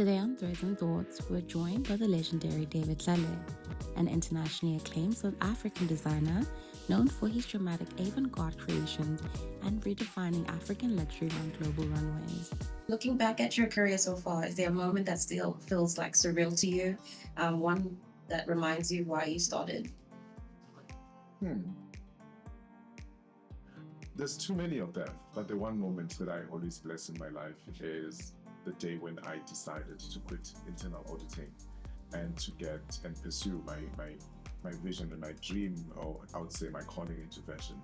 Today on Threads and Thoughts, we're joined by the legendary David Tlale, an internationally acclaimed South African designer known for his dramatic avant-garde creations and redefining African luxury on global runways. Looking back at your career so far, is there a moment that still feels like surreal to you? One that reminds you why you started? There's too many of them, but the one moment that I always bless in my life is the day when I decided to quit internal auditing and to get and pursue my vision and my dream, or I would say my calling into fashion.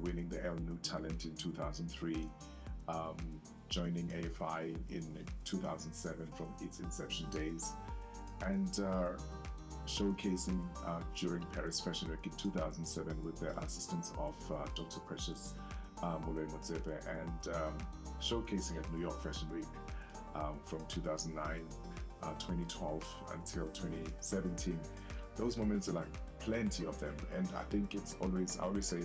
Winning the New Talent in 2003, joining AFI in 2007 from its inception days, and showcasing during Paris Fashion Week in 2007 with the assistance of Dr. Precious Moloi-Mtetwa, and showcasing at New York Fashion Week from 2009, 2012 until 2017. Those moments are like plenty of them, and I think I always say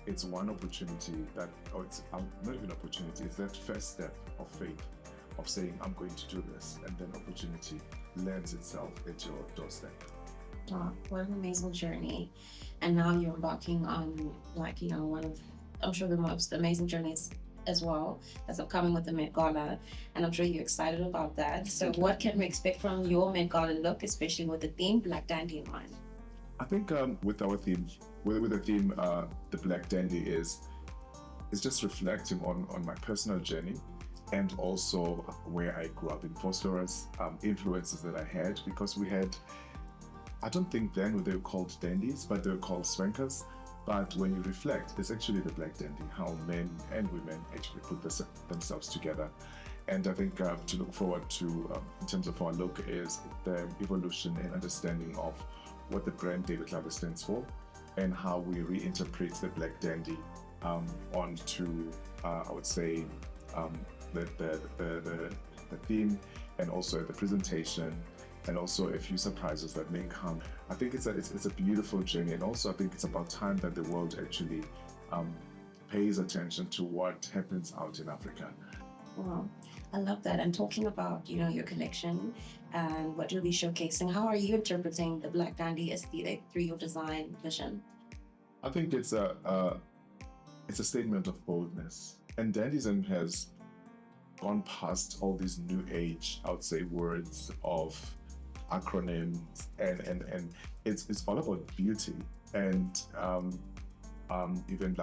it's one opportunity that, or it's not even opportunity, it's that first step of faith of saying I'm going to do this, and then opportunity lands itself at your doorstep. Wow, what an amazing journey. And now you're embarking on one of, I'm sure, the most amazing journeys as well, that's upcoming with the Met Gala, and I'm sure you're excited about that. So what can we expect from your Met Gala look, especially with the theme Black Dandy in mind? I think with our theme, with the theme, the Black Dandy is just reflecting on my personal journey, and also where I grew up in Foster's, influences that I had, because we had, I don't think then they were called dandies, but they were called swankers. But when you reflect, it's actually the Black Dandy, how men and women actually put themselves together. And I think to look forward to, in terms of our look, is the evolution and understanding of what the brand David Tlale stands for, and how we reinterpret the Black Dandy onto, I would say, the theme, and also the presentation, and also a few surprises that may come. I think it's a beautiful journey, and also I think it's about time that the world actually pays attention to what happens out in Africa. Wow, I love that. And talking about your collection and what you'll be showcasing, how are you interpreting the Black Dandy aesthetic through your design vision? I think it's a statement of boldness, and dandyism has gone past all these new age, I would say, words of acronyms, and it's all about beauty, and even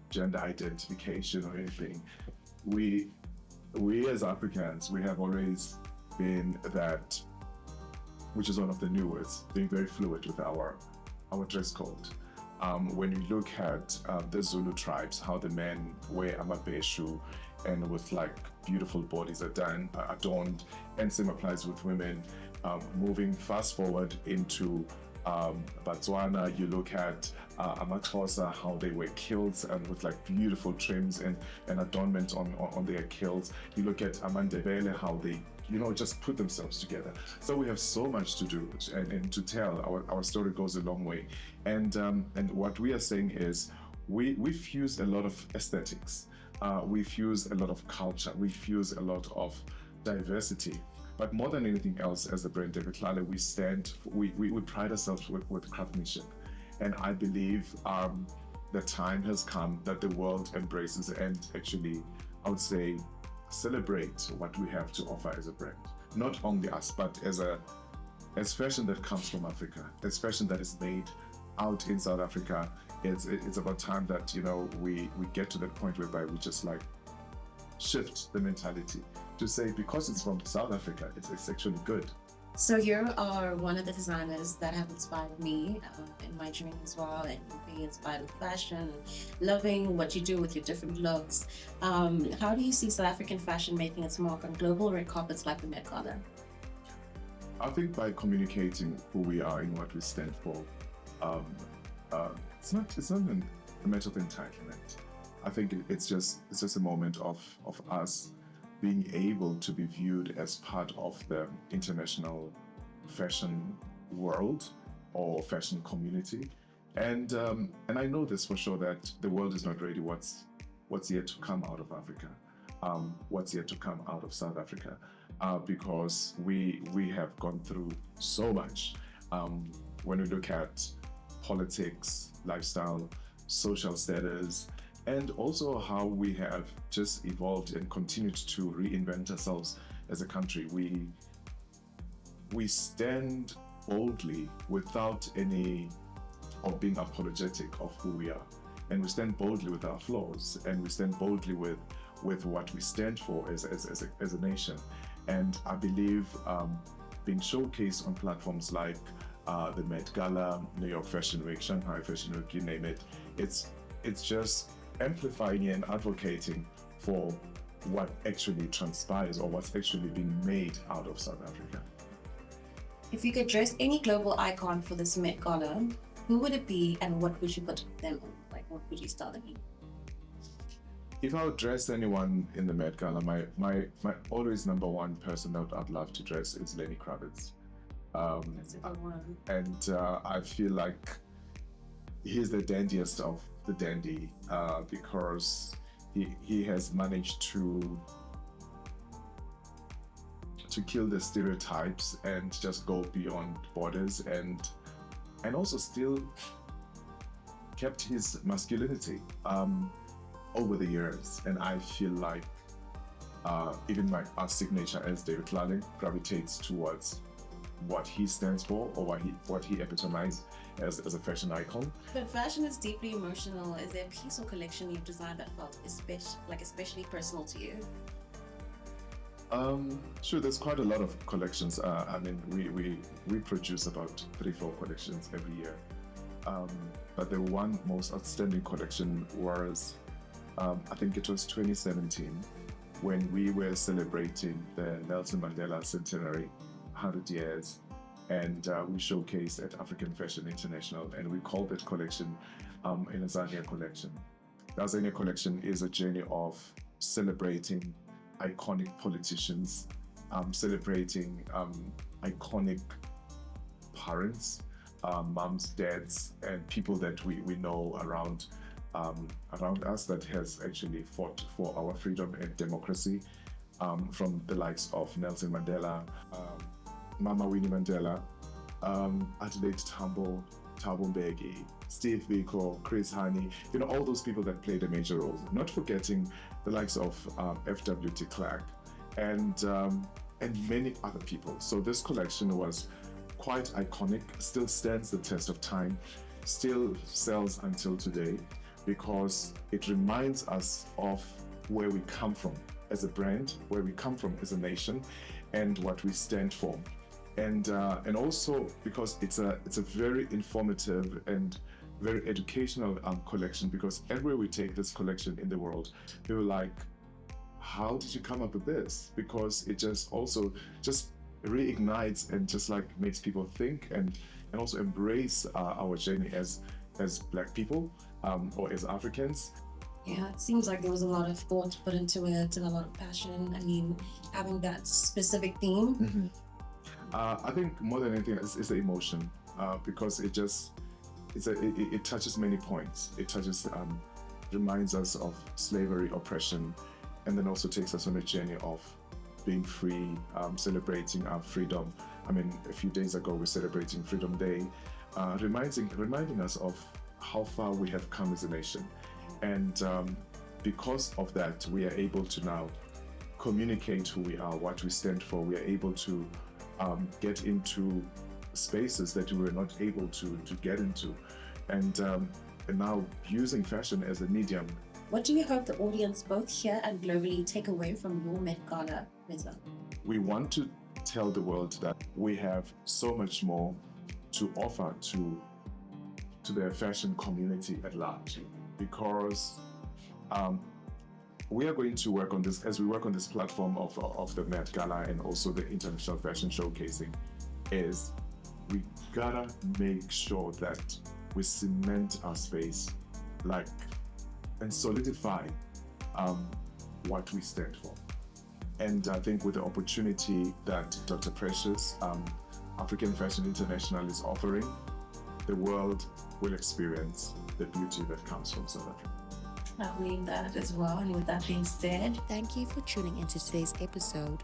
gender identification or anything. We as Africans, we have always been that, which is one of the new words, being very fluid with our dress code. When you look at the Zulu tribes, how the men wear amabeshu, and with beautiful bodies adorned, and same applies with women. Moving fast forward into Botswana, you look at amaXhosa, how they wear kilts and with beautiful trims and adornment on their kilts. You look at Amandebele, how they just put themselves together. So we have so much to do and to tell. Our story goes a long way, and what we are saying is we fuse a lot of aesthetics, we fuse a lot of culture, we fuse a lot of diversity. But more than anything else, as the brand David Tlale, we pride ourselves with craftsmanship. And I believe the time has come that the world embraces and actually, I would say, celebrate what we have to offer as a brand. Not only us, but as fashion that comes from Africa, as fashion that is made out in South Africa. It's about time that we get to that point whereby we just shift the mentality to say, because it's from South Africa, it's actually good. So you are one of the designers that have inspired me in my journey as well, and being inspired with fashion, loving what you do with your different looks. How do you see South African fashion making its mark on global red carpets like the Met Gala? I think by communicating who we are and what we stand for, it's not a matter of entitlement. I think it's just a moment of us being able to be viewed as part of the international fashion world or fashion community, and I know this for sure, that the world is not ready what's yet to come out of Africa. what's yet to come out of South Africa, because we have gone through so much. When we look at politics, lifestyle, social status, and also how we have just evolved and continued to reinvent ourselves as a country. We stand boldly without any of being apologetic of who we are, and we stand boldly with our flaws, and we stand boldly with what we stand for as a nation. And I believe being showcased on platforms like the Met Gala, New York Fashion Week, Shanghai Fashion Week, you name it, it's just amplifying and advocating for what actually transpires or what's actually being made out of South Africa. If you could dress any global icon for this Met Gala, who would it be and what would you put them on? Like, what would you style them in? If I would dress anyone in the Met Gala, my always number one person that I'd love to dress is Lenny Kravitz. That's a good one. And I feel like he's the dandiest of the dandy, because he has managed to kill the stereotypes and just go beyond borders, and also still kept his masculinity over the years. And I feel like even our signature as David Tlale gravitates towards what he stands for, or what he epitomizes as a fashion icon. But fashion is deeply emotional. Is there a piece or collection you've designed that felt especially personal to you? Sure, there's quite a lot of collections. I mean, we produce about 3-4 collections every year. But the one most outstanding collection was, I think it was 2017, when we were celebrating the Nelson Mandela centenary, 100 years, and we showcased at African Fashion International, and we called that collection an Azania collection. The Azania collection is a journey of celebrating iconic politicians, celebrating iconic parents, moms, dads, and people that we know around us that has actually fought for our freedom and democracy, from the likes of Nelson Mandela, Mama Winnie Mandela, Adelaide Tambo, Thabo Mbeki, Steve Biko, Chris Hani, all those people that played a major role. Not forgetting the likes of F.W. de Klerk and many other people. So this collection was quite iconic, still stands the test of time, still sells until today, because it reminds us of where we come from as a brand, where we come from as a nation, and what we stand for. And also because it's a very informative and very educational collection, because everywhere we take this collection in the world, people are like, how did you come up with this? Because it just reignites and just like makes people think and also embrace our journey as Black people, or as Africans. Yeah, it seems like there was a lot of thought put into it and a lot of passion. I mean, having that specific theme. Mm-hmm. I think more than anything is the emotion, because it touches many points. It touches, reminds us of slavery, oppression, and then also takes us on a journey of being free, celebrating our freedom. I mean, a few days ago we're celebrating Freedom Day, reminding us of how far we have come as a nation. And because of that, we are able to now communicate who we are, what we stand for. We are able to get into spaces that we were not able to get into, and now using fashion as a medium. What do you hope the audience, both here and globally, take away from your Met Gala, Meza? We want to tell the world that we have so much more to offer to the fashion community at large, because we are going to work on this as we work on this platform of the Met Gala and also the International Fashion Showcasing. Is we gotta make sure that we cement our space, and solidify what we stand for. And I think with the opportunity that Dr. Precious, African Fashion International is offering, the world will experience the beauty that comes from South Africa. I believe that as well. And with that being said, Thank you for tuning into today's episode.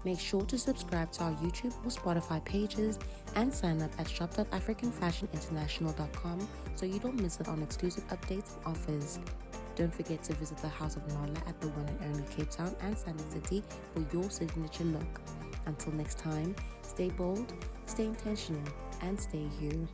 Make sure to subscribe to our YouTube or Spotify pages and sign up at shop.africanfashioninternational.com so you don't miss out on exclusive updates and offers. Don't forget to visit the House of Nala at the one and only Cape Town and Sandton City for your signature look. Until next time, stay bold, stay intentional, and stay you.